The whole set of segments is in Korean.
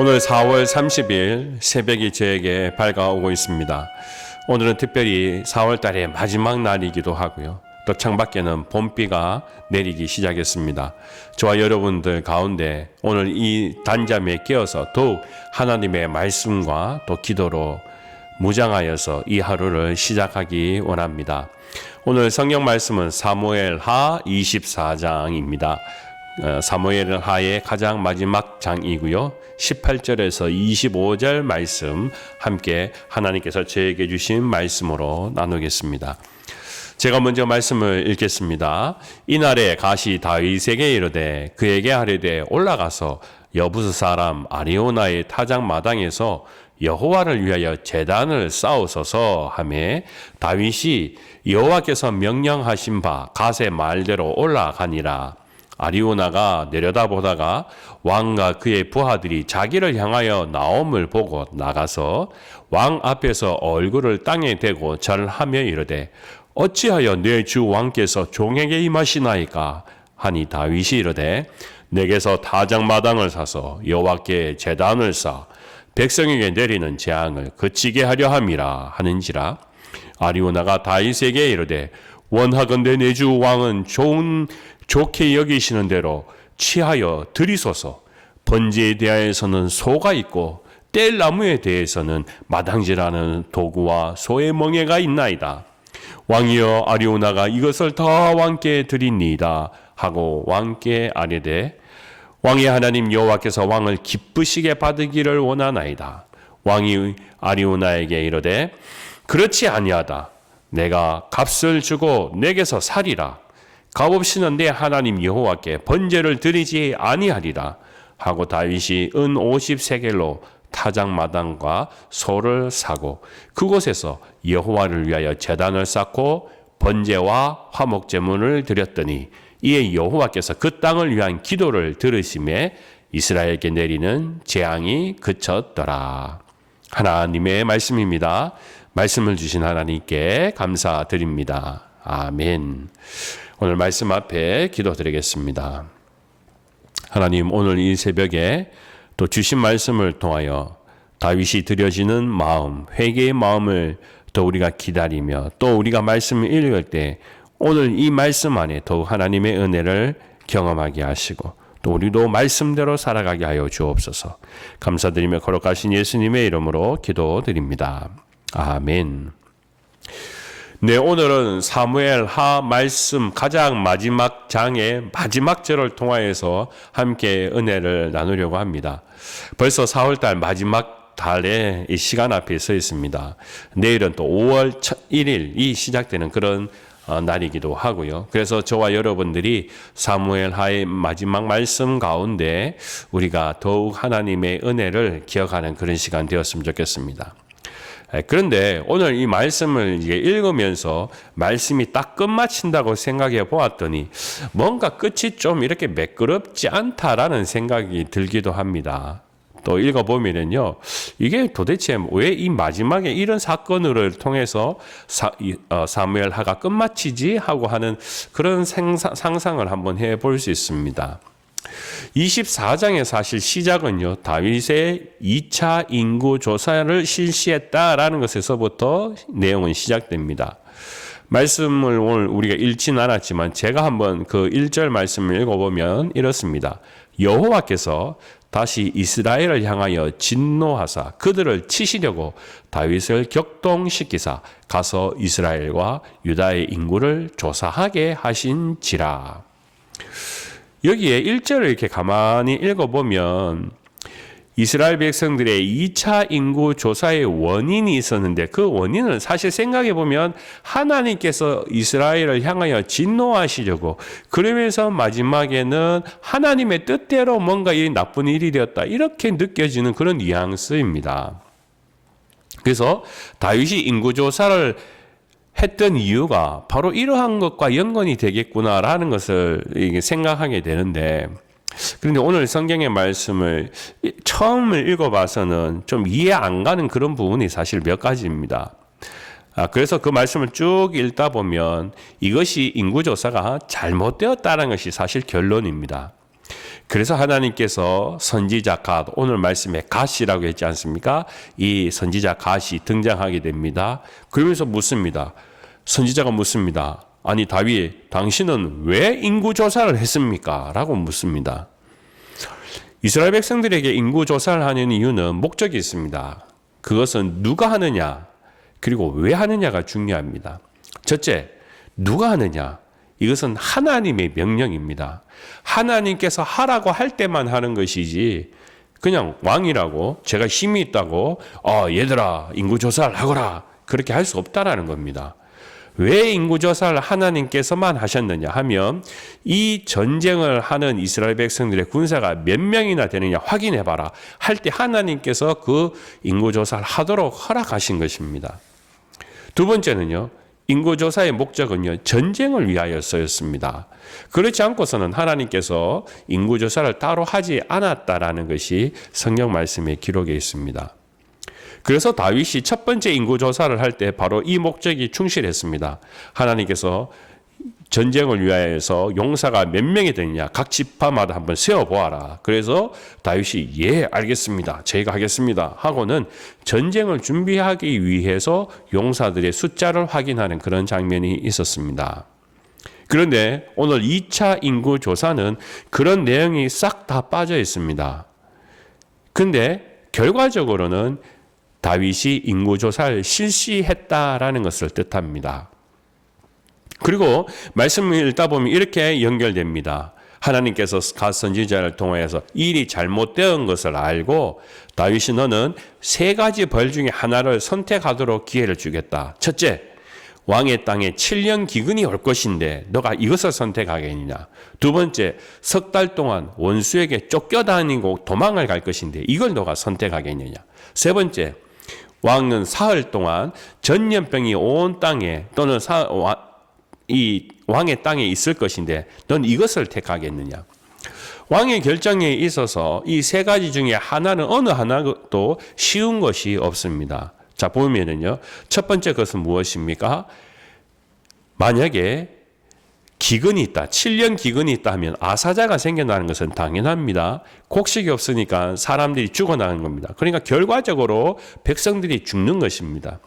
오늘 4월 30일 새벽이 저에게 밝아오고 있습니다. 오늘은 특별히 4월 달의 마지막 날이기도 하고요. 또 창밖에는 봄비가 내리기 시작했습니다. 저와 여러분들 가운데 오늘 이 단잠에 깨어서 더욱 하나님의 말씀과 또 기도로 무장하여서 이 하루를 시작하기 원합니다. 오늘 성경 말씀은 사무엘하 24장입니다. 사무엘하의 가장 마지막 장이고요. 18절에서 25절 말씀 함께 하나님께서 저에게 주신 말씀으로 나누겠습니다. 제가 먼저 말씀을 읽겠습니다. 이날에 가시 다윗에게 이르되 그에게 하려되 올라가서 여부스 사람 아리오나의 타작 마당에서 여호와를 위하여 제단을 쌓으소서 하며 다윗이 여호와께서 명령하신 바 갓의 말대로 올라가니라. 아리오나가 내려다보다가 왕과 그의 부하들이 자기를 향하여 나옴을 보고 나가서 왕 앞에서 얼굴을 땅에 대고 절하며 이르되 어찌하여 내 주 왕께서 종에게 임하시나이까 하니 다윗이 이르되 내게서 타작마당을 사서 여호와께 제단을 쌓아 백성에게 내리는 재앙을 그치게 하려 함이라 하는지라. 아리오나가 다윗에게 이르되 원하건대 내 주 왕은 좋게 여기시는 대로 취하여 드리소서. 번제에 대하여서는 소가 있고 뗄나무에 대해서는 마당질하는 도구와 소의 멍에가 있나이다. 왕이여 아리오나가 이것을 다 왕께 드리니이다 하고 왕께 아뢰되 왕의 하나님 여호와께서 왕을 기쁘시게 받으기를 원하나이다. 왕이 아리오나에게 이르되 그렇지 아니하다. 내가 값을 주고 내게서 사리라. 값없이는 내 하나님 여호와께 번제를 드리지 아니하리라 하고 다윗이 은 50세겔로 타작마당과 소를 사고 그곳에서 여호와를 위하여 제단을 쌓고 번제와 화목제물을 드렸더니 이에 여호와께서 그 땅을 위한 기도를 들으심에 이스라엘에게 내리는 재앙이 그쳤더라. 하나님의 말씀입니다. 말씀을 주신 하나님께 감사드립니다. 아멘. 오늘 말씀 앞에 기도드리겠습니다. 하나님, 오늘 이 새벽에 또 주신 말씀을 통하여 다윗이 드려지는 마음, 회개의 마음을 또 우리가 기다리며 또 우리가 말씀을 읽을 때 오늘 이 말씀 안에 더욱 하나님의 은혜를 경험하게 하시고 또 우리도 말씀대로 살아가게 하여 주옵소서. 감사드리며 거룩하신 예수님의 이름으로 기도드립니다. 아멘. 네, 오늘은 사무엘하 말씀 가장 마지막 장의 마지막 절을 통하여서 함께 은혜를 나누려고 합니다. 벌써 4월달 마지막 달에 이 시간 앞에 서 있습니다. 내일은 또 5월 1일이 시작되는 그런 날이기도 하고요. 그래서 저와 여러분들이 사무엘하의 마지막 말씀 가운데 우리가 더욱 하나님의 은혜를 기억하는 그런 시간 되었으면 좋겠습니다. 그런데 오늘 이 말씀을 읽으면서 말씀이 딱 끝마친다고 생각해 보았더니 뭔가 끝이 좀 이렇게 매끄럽지 않다라는 생각이 들기도 합니다. 또 읽어보면요, 이게 도대체 왜 이 마지막에 이런 사건을 통해서 사무엘하가 끝마치지 하고 하는 그런 상상을 한번 해볼 수 있습니다. 24장의 사실 시작은요, 다윗의 2차 인구 조사를 실시했다라는 것에서부터 내용은 시작됩니다. 말씀을 오늘 우리가 읽지는 않았지만 제가 한번 그 1절 말씀을 읽어보면 이렇습니다. 여호와께서 다시 이스라엘을 향하여 진노하사 그들을 치시려고 다윗을 격동시키사 가서 이스라엘과 유다의 인구를 조사하게 하신지라. 여기에 1절을 이렇게 가만히 읽어보면 이스라엘 백성들의 2차 인구 조사의 원인이 있었는데 그 원인은 사실 생각해보면 하나님께서 이스라엘을 향하여 진노하시려고 그러면서 마지막에는 하나님의 뜻대로 뭔가 이 나쁜 일이 되었다 이렇게 느껴지는 그런 뉘앙스입니다. 그래서 다윗이 인구 조사를 했던 이유가 바로 이러한 것과 연관이 되겠구나라는 것을 생각하게 되는데, 그런데 오늘 성경의 말씀을 처음을 읽어봐서는 좀 이해 안 가는 그런 부분이 사실 몇 가지입니다. 그래서 그 말씀을 쭉 읽다 보면 이것이 인구조사가 잘못되었다는 것이 사실 결론입니다. 그래서 하나님께서 선지자 갓, 오늘 말씀에 갓이라고 했지 않습니까? 이 선지자 갓이 등장하게 됩니다. 그러면서 묻습니다. 선지자가 묻습니다. 아니 다윗, 당신은 왜 인구조사를 했습니까? 라고 묻습니다. 이스라엘 백성들에게 인구조사를 하는 이유는 목적이 있습니다. 그것은 누가 하느냐, 그리고 왜 하느냐가 중요합니다. 첫째, 누가 하느냐? 이것은 하나님의 명령입니다. 하나님께서 하라고 할 때만 하는 것이지 그냥 왕이라고 제가 힘이 있다고 얘들아 인구조사를 하거라 그렇게 할 수 없다라는 겁니다. 왜 인구조사를 하나님께서만 하셨느냐 하면 이 전쟁을 하는 이스라엘 백성들의 군사가 몇 명이나 되느냐 확인해봐라 할 때 하나님께서 그 인구조사를 하도록 허락하신 것입니다. 두 번째는요. 인구조사의 목적은요, 전쟁을 위하여서였습니다. 그렇지 않고서는 하나님께서 인구조사를 따로 하지 않았다라는 것이 성경 말씀에 기록에 있습니다. 그래서 다윗이 첫 번째 인구조사를 할 때 바로 이 목적이 충실했습니다. 하나님께서 전쟁을 위하여서 용사가 몇 명이 되느냐 각 지파마다 한번 세어보아라. 그래서 다윗이 예 알겠습니다. 저희가 하겠습니다 하고는 전쟁을 준비하기 위해서 용사들의 숫자를 확인하는 그런 장면이 있었습니다. 그런데 오늘 2차 인구조사는 그런 내용이 싹 다 빠져 있습니다. 근데 결과적으로는 다윗이 인구조사를 실시했다라는 것을 뜻합니다. 그리고 말씀을 읽다 보면 이렇게 연결됩니다. 하나님께서 갓 선지자를 통하여서 일이 잘못된 것을 알고 다윗이 너는 세 가지 벌 중에 하나를 선택하도록 기회를 주겠다. 첫째, 왕의 땅에 7년 기근이 올 것인데 너가 이것을 선택하겠느냐. 두 번째, 석 달 동안 원수에게 쫓겨다니고 도망을 갈 것인데 이걸 너가 선택하겠느냐. 세 번째, 왕은 사흘 동안 전염병이 온 땅에 또는 이 왕의 땅에 있을 것인데 넌 이것을 택하겠느냐. 왕의 결정에 있어서 이 세 가지 중에 하나는 어느 하나도 쉬운 것이 없습니다. 자 보면은요. 첫 번째 것은 무엇입니까? 만약에 기근이 있다. 7년 기근이 있다 하면 아사자가 생겨나는 것은 당연합니다. 곡식이 없으니까 사람들이 죽어나가는 겁니다. 그러니까 결과적으로 백성들이 죽는 것입니다.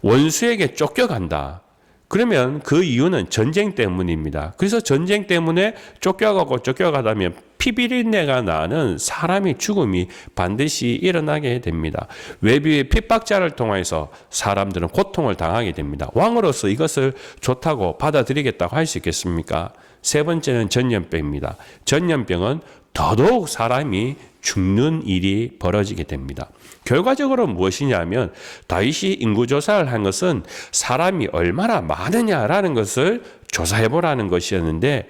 원수에게 쫓겨간다. 그러면 그 이유는 전쟁 때문입니다. 그래서 전쟁 때문에 쫓겨가다면 피비린내가 나는 사람의 죽음이 반드시 일어나게 됩니다. 외부의 핍박자를 통해서 사람들은 고통을 당하게 됩니다. 왕으로서 이것을 좋다고 받아들이겠다고 할 수 있겠습니까? 세 번째는 전염병입니다. 전염병은 더더욱 사람이 죽는 일이 벌어지게 됩니다. 결과적으로 무엇이냐면 다윗이 인구조사를 한 것은 사람이 얼마나 많으냐라는 것을 조사해보라는 것이었는데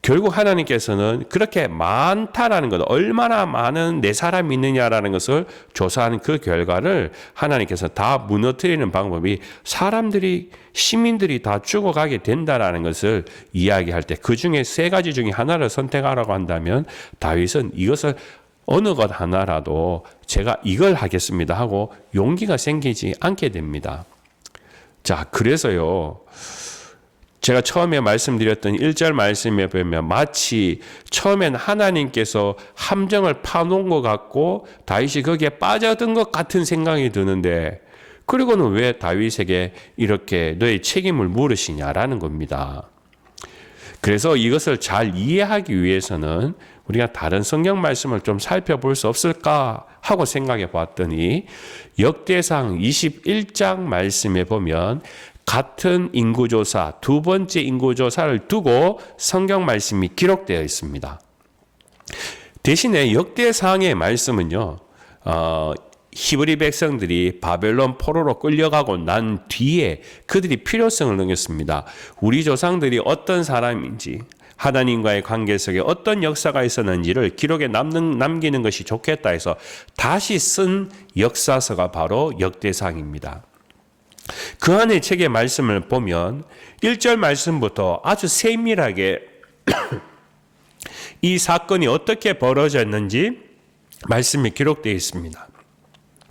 결국 하나님께서는 그렇게 많다라는 것, 얼마나 많은 내 사람이 있느냐라는 것을 조사하는 그 결과를 하나님께서 다 무너뜨리는 방법이 사람들이, 시민들이 다 죽어가게 된다라는 것을 이야기할 때 그 중에 세 가지 중에 하나를 선택하라고 한다면 다윗은 이것을 어느 것 하나라도 제가 이걸 하겠습니다 하고 용기가 생기지 않게 됩니다. 자, 그래서요. 제가 처음에 말씀드렸던 1절 말씀에 보면 마치 처음엔 하나님께서 함정을 파놓은 것 같고 다윗이 거기에 빠져든 것 같은 생각이 드는데 그리고는 왜 다윗에게 이렇게 너의 책임을 물으시냐라는 겁니다. 그래서 이것을 잘 이해하기 위해서는 우리가 다른 성경 말씀을 좀 살펴볼 수 없을까 하고 생각해 봤더니 역대상 21장 말씀에 보면 같은 인구조사, 두 번째 인구조사를 두고 성경 말씀이 기록되어 있습니다. 대신에 역대상의 말씀은요, 히브리 백성들이 바벨론 포로로 끌려가고 난 뒤에 그들이 필요성을 느꼈습니다. 우리 조상들이 어떤 사람인지, 하나님과의 관계 속에 어떤 역사가 있었는지를 기록에 남기는 것이 좋겠다 해서 다시 쓴 역사서가 바로 역대상입니다. 그 안에 책의 말씀을 보면 1절 말씀부터 아주 세밀하게 이 사건이 어떻게 벌어졌는지 말씀이 기록되어 있습니다.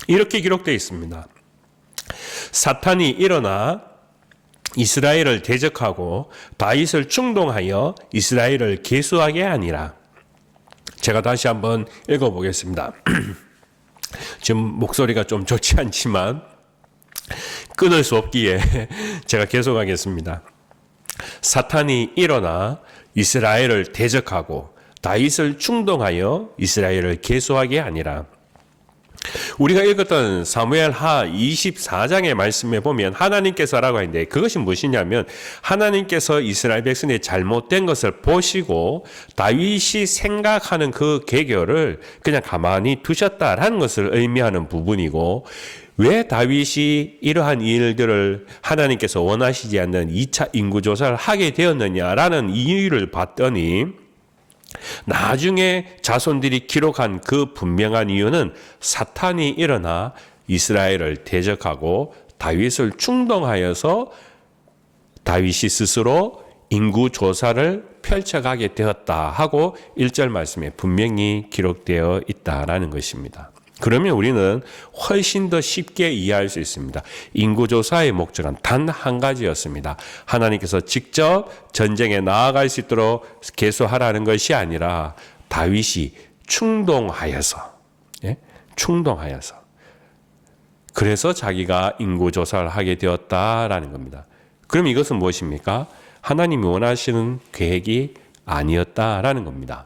이렇게 기록되어 있습니다. 사탄이 일어나 이스라엘을 대적하고 다윗을 충동하여 이스라엘을 계수하게 하니라. 제가 다시 한번 읽어보겠습니다. 지금 목소리가 좀 좋지 않지만 끊을 수 없기에 제가 계속하겠습니다. 사탄이 일어나 이스라엘을 대적하고 다윗을 충동하여 이스라엘을 계수하게 아니라, 우리가 읽었던 사무엘하 24장의 말씀에 보면 하나님께서라고 하는데, 그것이 무엇이냐면 하나님께서 이스라엘 백성의 잘못된 것을 보시고 다윗이 생각하는 그 계교를 그냥 가만히 두셨다라는 것을 의미하는 부분이고, 왜 다윗이 이러한 일들을 하나님께서 원하시지 않는 2차 인구조사를 하게 되었느냐라는 이유를 봤더니, 나중에 자손들이 기록한 그 분명한 이유는 사탄이 일어나 이스라엘을 대적하고 다윗을 충동하여서 다윗이 스스로 인구조사를 펼쳐가게 되었다 하고 1절 말씀에 분명히 기록되어 있다라는 것입니다. 그러면 우리는 훨씬 더 쉽게 이해할 수 있습니다. 인구조사의 목적은 단 한 가지였습니다. 하나님께서 직접 전쟁에 나아갈 수 있도록 계수하라는 것이 아니라 다윗이 충동하여서, 충동하여서, 그래서 자기가 인구조사를 하게 되었다라는 겁니다. 그럼 이것은 무엇입니까? 하나님이 원하시는 계획이 아니었다라는 겁니다.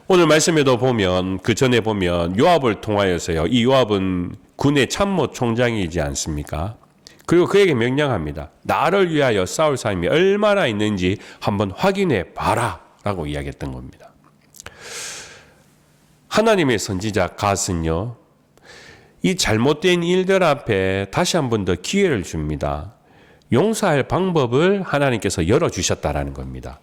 오늘 말씀에도 보면, 그 전에 보면 요압을 통하여서요, 이 요압은 군의 참모 총장이지 않습니까? 그리고 그에게 명령합니다. 나를 위하여 싸울 사람이 얼마나 있는지 한번 확인해 봐라 라고 이야기했던 겁니다. 하나님의 선지자 갓은요, 이 잘못된 일들 앞에 다시 한 번 더 기회를 줍니다. 용서할 방법을 하나님께서 열어주셨다라는 겁니다.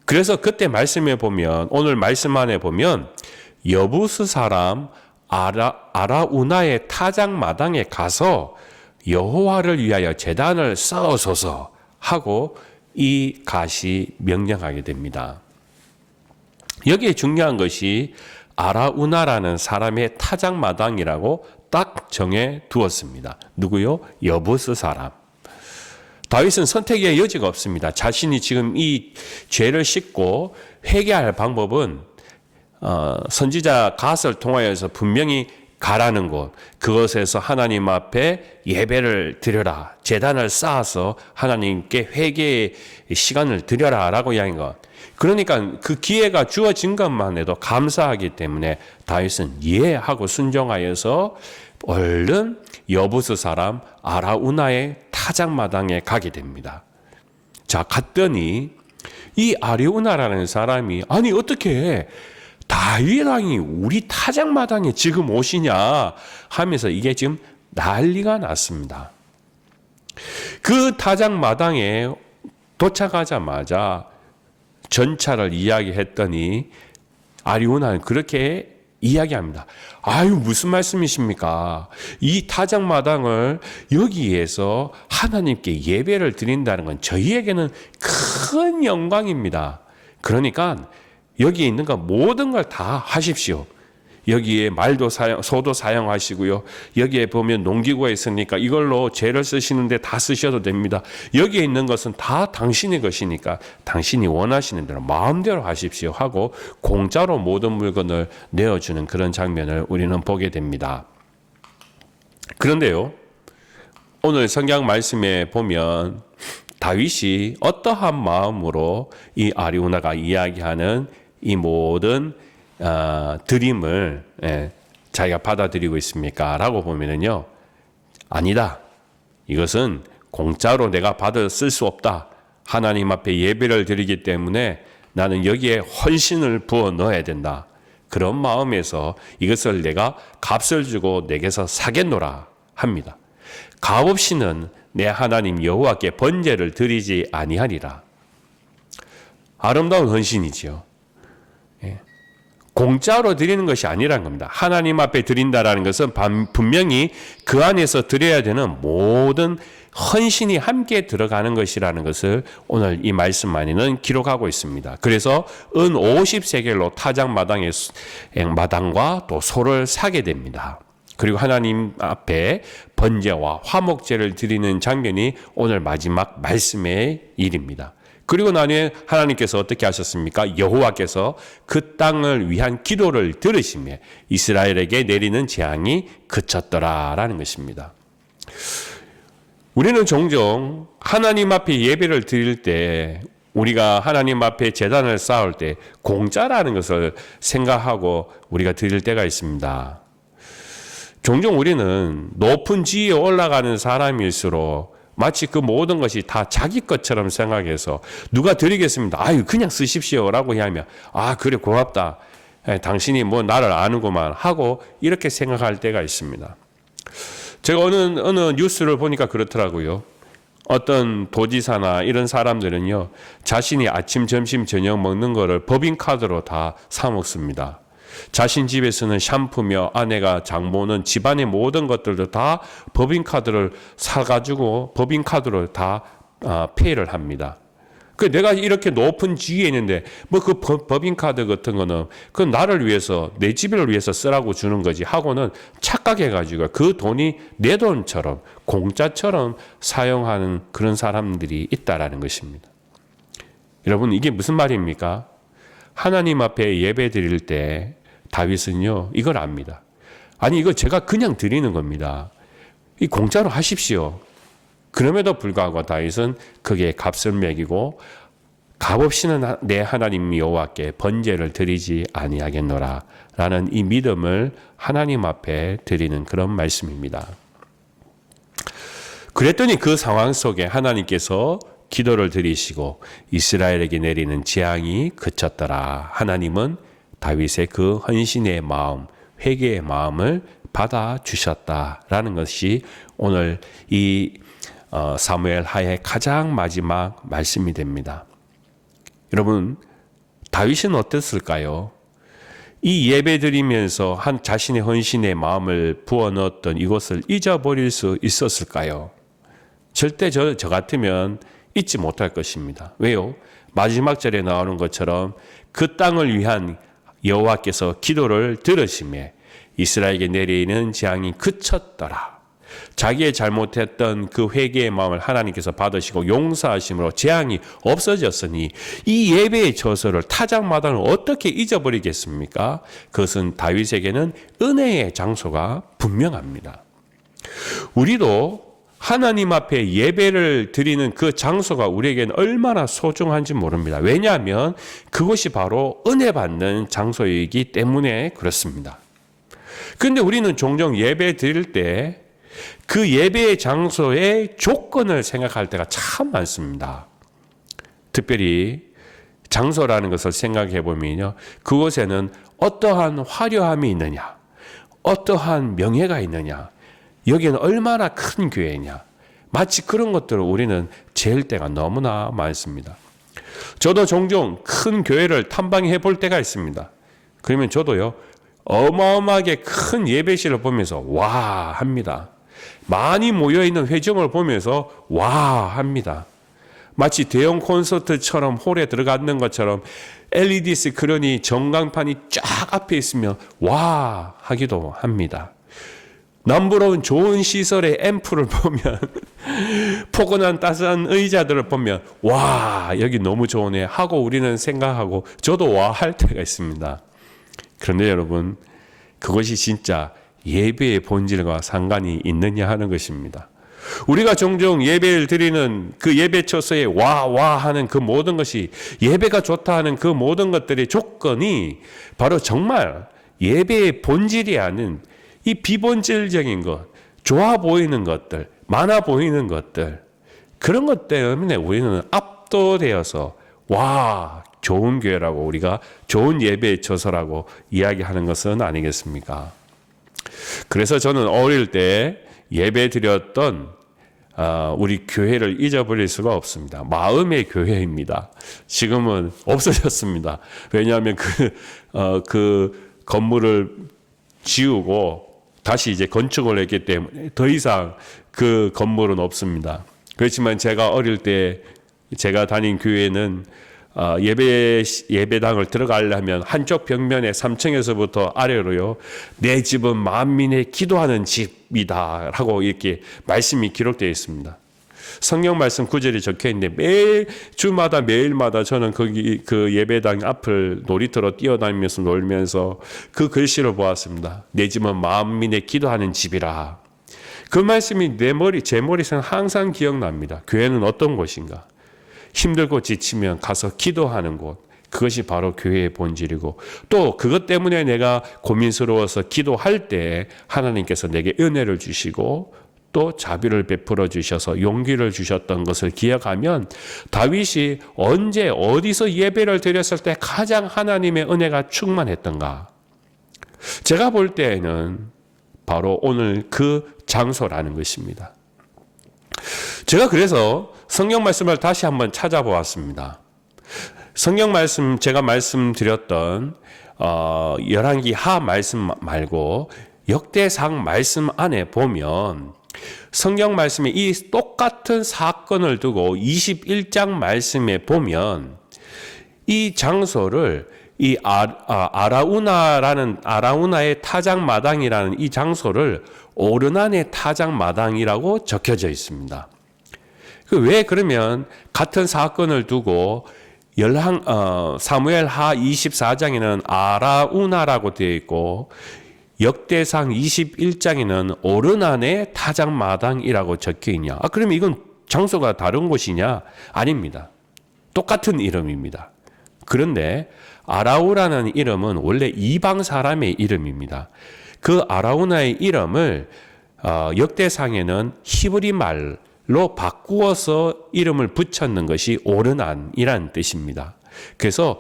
그래서 그때 말씀에 보면, 오늘 말씀 안에 보면 여부스 사람 아라우나의 타작 마당에 가서 여호와를 위하여 제단을 쌓으소서 하고 이 갓이 명령하게 됩니다. 여기에 중요한 것이 아라우나라는 사람의 타작 마당이라고 딱 정해 두었습니다. 누구요? 여부스 사람. 다윗은 선택의 여지가 없습니다. 자신이 지금 이 죄를 씻고 회개할 방법은 선지자 갓을 통하여서 분명히 가라는 곳, 그것에서 하나님 앞에 예배를 드려라, 제단을 쌓아서 하나님께 회개의 시간을 드려라 라고 이야기한 것. 그러니까 그 기회가 주어진 것만 해도 감사하기 때문에 다윗은 이해하고 순종하여서 얼른 여부스 사람 아라우나의 타작마당에 가게 됩니다. 자, 갔더니 이 아라우나라는 사람이, 아니 어떻게 다윗 왕이 우리 타작마당에 지금 오시냐 하면서 이게 지금 난리가 났습니다. 그 타작마당에 도착하자마자 전차를 이야기했더니 아라우나는 그렇게 이야기합니다. 아유, 무슨 말씀이십니까? 이 타작마당을 여기에서 하나님께 예배를 드린다는 건 저희에게는 큰 영광입니다. 그러니까 여기에 있는 거 모든 걸 다 하십시오. 여기에 말도 소도 사용하시고요. 여기에 보면 농기구가 있으니까 이걸로 재를 쓰시는데 다 쓰셔도 됩니다. 여기에 있는 것은 다 당신의 것이니까 당신이 원하시는 대로 마음대로 하십시오 하고 공짜로 모든 물건을 내어주는 그런 장면을 우리는 보게 됩니다. 그런데요, 오늘 성경 말씀에 보면 다윗이 어떠한 마음으로 이 아라우나가 이야기하는 이 모든 드림을 자기가 받아들이고 있습니까? 라고 보면은요, 아니다. 이것은 공짜로 내가 받아 쓸 수 없다. 하나님 앞에 예배를 드리기 때문에 나는 여기에 헌신을 부어 넣어야 된다. 그런 마음에서 이것을 내가 값을 주고 내게서 사겠노라 합니다. 값 없이는 내 하나님 여호와께 번제를 드리지 아니하리라. 아름다운 헌신이지요. 공짜로 드리는 것이 아니라는 겁니다. 하나님 앞에 드린다라는 것은 분명히 그 안에서 드려야 되는 모든 헌신이 함께 들어가는 것이라는 것을 오늘 이 말씀 안에는 기록하고 있습니다. 그래서 은 50세겔로 타작마당과 또 소를 사게 됩니다. 그리고 하나님 앞에 번제와 화목제를 드리는 장면이 오늘 마지막 말씀의 일입니다. 그리고 나중에 하나님께서 어떻게 하셨습니까? 여호와께서 그 땅을 위한 기도를 들으시며 이스라엘에게 내리는 재앙이 그쳤더라라는 것입니다. 우리는 종종 하나님 앞에 예배를 드릴 때, 우리가 하나님 앞에 제단을 쌓을 때 공짜라는 것을 생각하고 우리가 드릴 때가 있습니다. 종종 우리는 높은 지위에 올라가는 사람일수록 마치 그 모든 것이 다 자기 것처럼 생각해서 누가 드리겠습니다. 아유, 그냥 쓰십시오 라고 하면, 아, 그래, 고맙다. 당신이 뭐 나를 아는구만 하고 이렇게 생각할 때가 있습니다. 제가 어느 뉴스를 보니까 그렇더라고요. 어떤 도지사나 이런 사람들은요, 자신이 아침, 점심, 저녁 먹는 거를 법인카드로 다 사먹습니다. 자신 집에서는 샴푸며 아내가 장보는 집안의 모든 것들도 다 법인카드를 사가지고 법인카드로 다 페이를 합니다. 그 내가 이렇게 높은 지위에 있는데 뭐 그 법인카드 같은 거는 그 나를 위해서, 내 집을 위해서 쓰라고 주는 거지 하고는 착각해가지고 그 돈이 내 돈처럼 공짜처럼 사용하는 그런 사람들이 있다라는 것입니다. 여러분, 이게 무슨 말입니까? 하나님 앞에 예배 드릴 때 다윗은요, 이걸 압니다. 아니, 이거 제가 그냥 드리는 겁니다. 이 공짜로 하십시오. 그럼에도 불구하고 다윗은 그게 값을 매기고 값없이는 내 하나님 여호와께 번제를 드리지 아니하겠노라 라는 이 믿음을 하나님 앞에 드리는 그런 말씀입니다. 그랬더니 그 상황 속에 하나님께서 기도를 드리시고 이스라엘에게 내리는 재앙이 그쳤더라. 하나님은 다윗의 그 헌신의 마음, 회개의 마음을 받아주셨다라는 것이 오늘 이 사무엘 하의 가장 마지막 말씀이 됩니다. 여러분, 다윗은 어땠을까요? 이 예배 드리면서 한 자신의 헌신의 마음을 부어넣었던 이것을 잊어버릴 수 있었을까요? 절대 저 같으면 잊지 못할 것입니다. 왜요? 마지막 절에 나오는 것처럼 그 땅을 위한 여호와께서 기도를 들으시며 이스라엘에게 내리는 재앙이 그쳤더라. 자기의 잘못했던 그 회개의 마음을 하나님께서 받으시고 용서하심으로 재앙이 없어졌으니 이 예배의 저서를 타작마당을 어떻게 잊어버리겠습니까? 그것은 다윗에게는 은혜의 장소가 분명합니다. 우리도 하나님 앞에 예배를 드리는 그 장소가 우리에게는 얼마나 소중한지 모릅니다. 왜냐하면 그것이 바로 은혜 받는 장소이기 때문에 그렇습니다. 그런데 우리는 종종 예배 드릴 때 그 예배의 장소의 조건을 생각할 때가 참 많습니다. 특별히 장소라는 것을 생각해 보면요, 그곳에는 어떠한 화려함이 있느냐, 어떠한 명예가 있느냐, 여기는 얼마나 큰 교회냐, 마치 그런 것들을 우리는 재일 때가 너무나 많습니다. 저도 종종 큰 교회를 탐방해 볼 때가 있습니다. 그러면 저도요, 어마어마하게 큰 예배실을 보면서 와 합니다. 많이 모여있는 회중을 보면서 와 합니다. 마치 대형 콘서트처럼 홀에 들어가는 것처럼 LED 스크린이 전광판이 쫙 앞에 있으면 와 하기도 합니다. 남부러운 좋은 시설의 앰프를 보면 포근한 따스한 의자들을 보면 와 여기 너무 좋으네 하고 우리는 생각하고 저도 와 할 때가 있습니다. 그런데 여러분, 그것이 진짜 예배의 본질과 상관이 있느냐 하는 것입니다. 우리가 종종 예배를 드리는 그 예배 처소에 와 하는 그 모든 것이, 예배가 좋다 하는 그 모든 것들의 조건이 바로 정말 예배의 본질이 아닌 이 비본질적인 것, 좋아 보이는 것들, 많아 보이는 것들, 그런 것 때문에 우리는 압도되어서 와 좋은 교회라고, 우리가 좋은 예배의 처소라고 이야기하는 것은 아니겠습니까? 그래서 저는 어릴 때 예배 드렸던 우리 교회를 잊어버릴 수가 없습니다. 마음의 교회입니다. 지금은 없어졌습니다. 왜냐하면 그 건물을 지우고 다시 이제 건축을 했기 때문에 더 이상 그 건물은 없습니다. 그렇지만 제가 어릴 때 제가 다닌 교회는 예배당을 들어가려면 한쪽 벽면에 3층에서부터 아래로요, 내 집은 만민의 기도하는 집이다 라고 이렇게 말씀이 기록되어 있습니다. 성경 말씀 구절이 적혀 있는데 매일 주마다 매일마다 저는 거기 그 예배당 앞을 놀이터로 뛰어다니면서 놀면서 그 글씨를 보았습니다. 내 집은 만민의 기도하는 집이라. 그 말씀이 제 머리에서는 항상 기억납니다. 교회는 어떤 곳인가? 힘들고 지치면 가서 기도하는 곳. 그것이 바로 교회의 본질이고, 또 그것 때문에 내가 고민스러워서 기도할 때 하나님께서 내게 은혜를 주시고 또 자비를 베풀어 주셔서 용기를 주셨던 것을 기억하면, 다윗이 언제 어디서 예배를 드렸을 때 가장 하나님의 은혜가 충만했던가? 제가 볼 때에는 바로 오늘 그 장소라는 것입니다. 제가 그래서 성경 말씀을 다시 한번 찾아보았습니다. 성경 말씀, 제가 말씀드렸던 열왕기 하 말씀 말고 역대상 말씀 안에 보면 성경 말씀에 이 똑같은 사건을 두고 21장 말씀에 보면 이 장소를 이 아라우나의 타작마당이라는 이 장소를 오르난의 타작마당이라고 적혀져 있습니다. 왜 그러면 같은 사건을 두고 사무엘 하 24장에는 아라우나라고 되어 있고 역대상 21장에는 오르난의 타작마당이라고 적혀 있냐? 그러면 이건 장소가 다른 곳이냐? 아닙니다. 똑같은 이름입니다. 그런데 아라우라는 이름은 원래 이방 사람의 이름입니다. 그 아라우나의 이름을 역대상에는 히브리 말로 바꾸어서 이름을 붙였는 것이 오르난이라는 뜻입니다. 그래서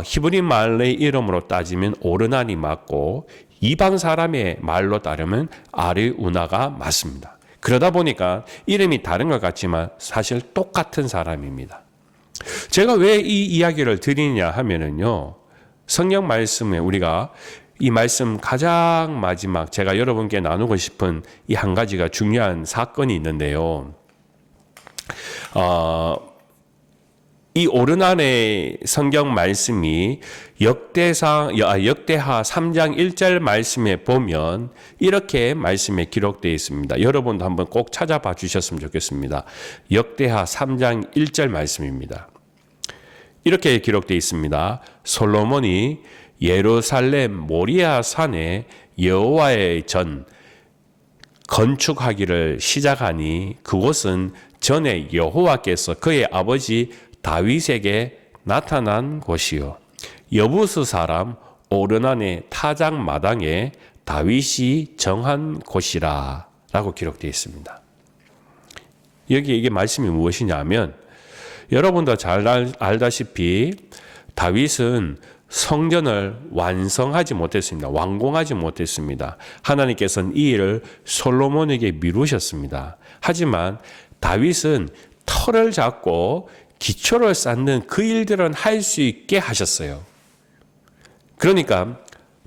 히브리 말의 이름으로 따지면 오르난이 맞고 이방 사람의 말로 따르면 아르우나가 맞습니다. 그러다 보니까 이름이 다른 것 같지만 사실 똑같은 사람입니다. 제가 왜 이 이야기를 드리냐 하면은요, 성경 말씀에 우리가 이 말씀 가장 마지막 제가 여러분께 나누고 싶은 이 한 가지가 중요한 사건이 있는데요. 이 오르난의 성경 말씀이 역대하 3장 1절 말씀에 보면 이렇게 말씀에 기록되어 있습니다. 여러분도 한번 꼭 찾아봐 주셨으면 좋겠습니다. 역대하 3장 1절 말씀입니다. 이렇게 기록되어 있습니다. 솔로몬이 예루살렘 모리아 산에 여호와의 전 건축하기를 시작하니 그곳은 전에 여호와께서 그의 아버지 다윗에게 나타난 곳이요 여부스 사람 오르난의 타작마당에 다윗이 정한 곳이라 라고 기록되어 있습니다. 여기 이게 말씀이 무엇이냐면, 여러분도 잘 알다시피 다윗은 성전을 완성하지 못했습니다. 완공하지 못했습니다. 하나님께서는 이 일을 솔로몬에게 미루셨습니다. 하지만 다윗은 터를 잡고 기초를 쌓는 그 일들은 할 수 있게 하셨어요. 그러니까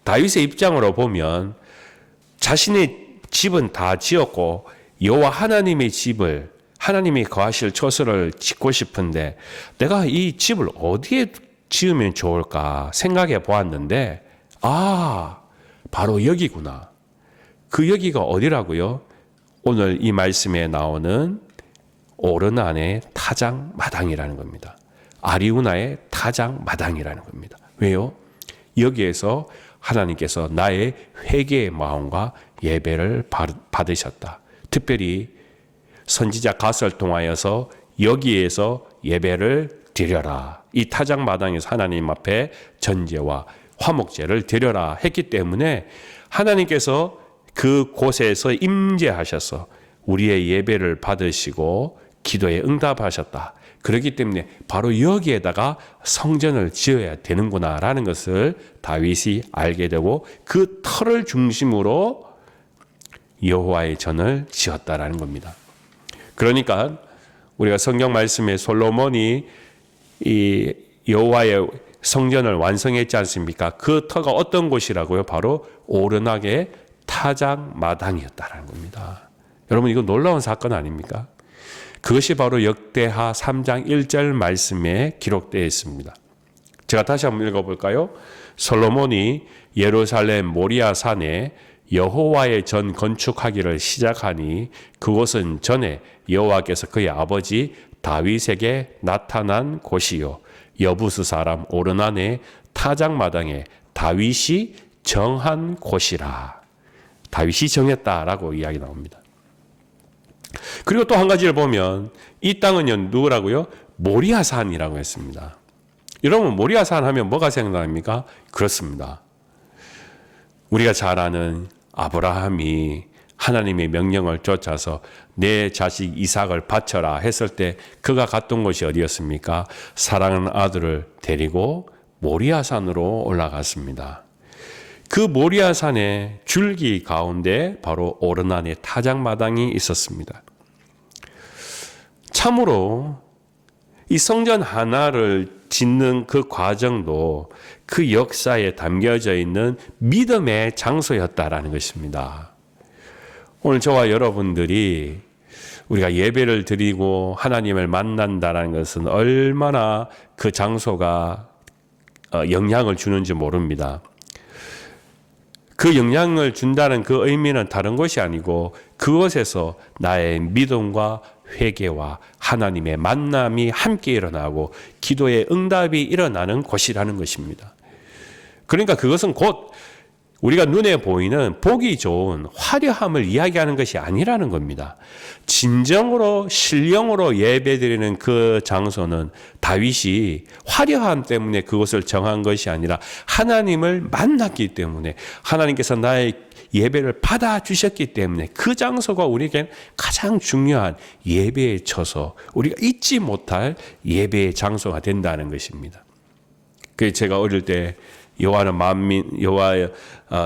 다윗의 입장으로 보면 자신의 집은 다 지었고 여호와 하나님의 집을, 하나님이 거하실 처소를 짓고 싶은데 내가 이 집을 어디에 지으면 좋을까 생각해 보았는데, 바로 여기구나. 그 여기가 어디라고요? 오늘 이 말씀에 나오는 오르난의 타작마당이라는 겁니다. 아리우나의 타작마당이라는 겁니다. 왜요? 여기에서 하나님께서 나의 회개의 마음과 예배를 받으셨다. 특별히 선지자 갓을 통하여서 여기에서 예배를 드려라. 이 타작마당에서 하나님 앞에 전제와 화목제를 드려라 했기 때문에 하나님께서 그 곳에서 임재하셔서 우리의 예배를 받으시고 기도에 응답하셨다. 그렇기 때문에 바로 여기에다가 성전을 지어야 되는구나라는 것을 다윗이 알게 되고 그 터를 중심으로 여호와의 전을 지었다라는 겁니다. 그러니까 우리가 성경 말씀에 솔로몬이 이 여호와의 성전을 완성했지 않습니까? 그 터가 어떤 곳이라고요? 바로 오르나게 타작마당이었다라는 겁니다. 여러분, 이거 놀라운 사건 아닙니까? 그것이 바로 역대하 3장 1절 말씀에 기록되어 있습니다. 제가 다시 한번 읽어볼까요? 솔로몬이 예루살렘 모리아 산에 여호와의 전 건축하기를 시작하니 그곳은 전에 여호와께서 그의 아버지 다윗에게 나타난 곳이요 여부스 사람 오르난의 타작마당에 다윗이 정한 곳이라. 다윗이 정했다라고 이야기 나옵니다. 그리고 또 한 가지를 보면 이 땅은요 누구라고요? 모리아산이라고 했습니다. 여러분 모리아산 하면 뭐가 생각납니까? 그렇습니다. 우리가 잘 아는 아브라함이 하나님의 명령을 쫓아서 내 자식 이삭을 바쳐라 했을 때 그가 갔던 곳이 어디였습니까? 사랑하는 아들을 데리고 모리아산으로 올라갔습니다. 그 모리아산의 줄기 가운데 바로 오르난의 타작마당이 있었습니다. 참으로 이 성전 하나를 짓는 그 과정도 그 역사에 담겨져 있는 믿음의 장소였다라는 것입니다. 오늘 저와 여러분들이 우리가 예배를 드리고 하나님을 만난다는 것은 얼마나 그 장소가 영향을 주는지 모릅니다. 그 영향을 준다는 그 의미는 다른 것이 아니고 그것에서 나의 믿음과 회개와 하나님의 만남이 함께 일어나고 기도의 응답이 일어나는 곳이라는 것입니다. 그러니까 그것은 곧 우리가 눈에 보이는 보기 좋은 화려함을 이야기하는 것이 아니라는 겁니다. 진정으로 신령으로 예배드리는 그 장소는 다윗이 화려함 때문에 그것을 정한 것이 아니라 하나님을 만났기 때문에 하나님께서 나의 예배를 받아주셨기 때문에 그 장소가 우리에게 가장 중요한 예배의 처소, 우리가 잊지 못할 예배의 장소가 된다는 것입니다. 그래서 제가 어릴 때 여호와는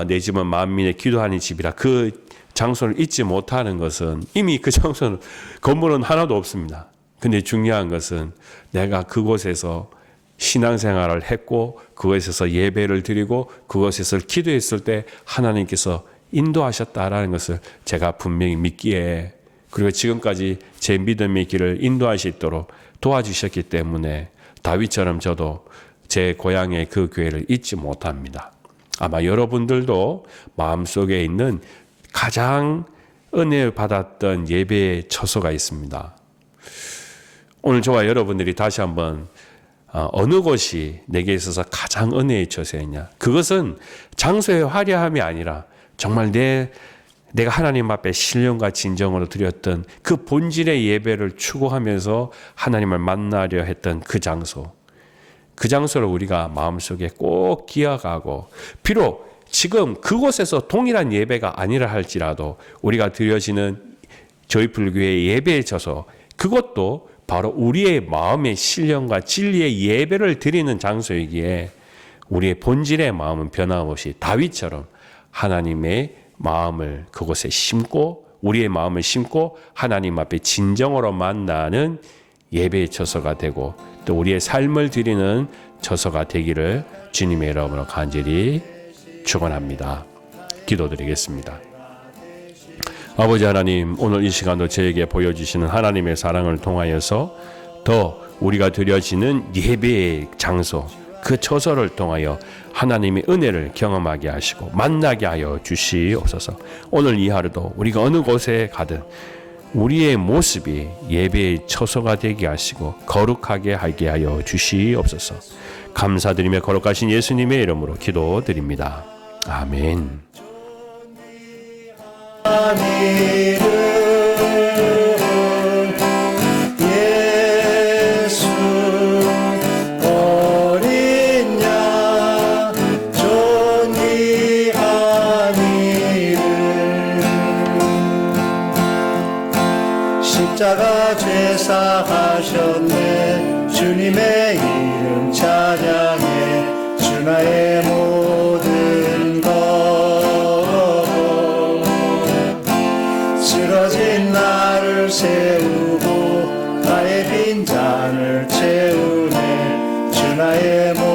내 집은 만민의 기도하는 집이라 그 장소를 잊지 못하는 것은 이미 그 장소는 건물은 하나도 없습니다. 근데 중요한 것은 내가 그곳에서 신앙생활을 했고 그곳에서 예배를 드리고 그곳에서 기도했을 때 하나님께서 인도하셨다라는 것을 제가 분명히 믿기에 그리고 지금까지 제 믿음의 길을 인도할 수 있도록 도와주셨기 때문에 다윗처럼 저도 제 고향의 그 교회를 잊지 못합니다. 아마 여러분들도 마음속에 있는 가장 은혜를 받았던 예배의 처소가 있습니다. 오늘 저와 여러분들이 다시 한번 어느 곳이 내게 있어서 가장 은혜의 처소였냐? 그것은 장소의 화려함이 아니라 정말 내가 하나님 앞에 신령과 진정으로 드렸던 그 본질의 예배를 추구하면서 하나님을 만나려 했던 그 장소. 그 장소를 우리가 마음속에 꼭 기억하고 비록 지금 그곳에서 동일한 예배가 아니라 할지라도 우리가 드려지는 저희 불교의 예배에 져서 그것도 바로 우리의 마음의 신령과 진리의 예배를 드리는 장소이기에 우리의 본질의 마음은 변함없이 다윗처럼 하나님의 마음을 그곳에 심고 우리의 마음을 심고 하나님 앞에 진정으로 만나는 예배의 처소가 되고 또 우리의 삶을 드리는 처소가 되기를 주님의 이름으로 간절히 축원합니다. 기도드리겠습니다. 아버지 하나님, 오늘 이 시간도 저에게 보여주시는 하나님의 사랑을 통하여서 더 우리가 드려지는 예배의 장소, 그 처소를 통하여 하나님의 은혜를 경험하게 하시고 만나게 하여 주시옵소서. 오늘 이 하루도 우리가 어느 곳에 가든 우리의 모습이 예배의 처소가 되게 하시고 거룩하게 하게 하여 주시옵소서. 감사드리며 거룩하신 예수님의 이름으로 기도드립니다. 아멘. 예수 어린 양 존귀하니를 십자가 죄사하셨네 주님의 이름 찬양해 주 나의 모든 것 쓰러진 나를 세우고 나의 빈잔을 채우네 주 나의 모든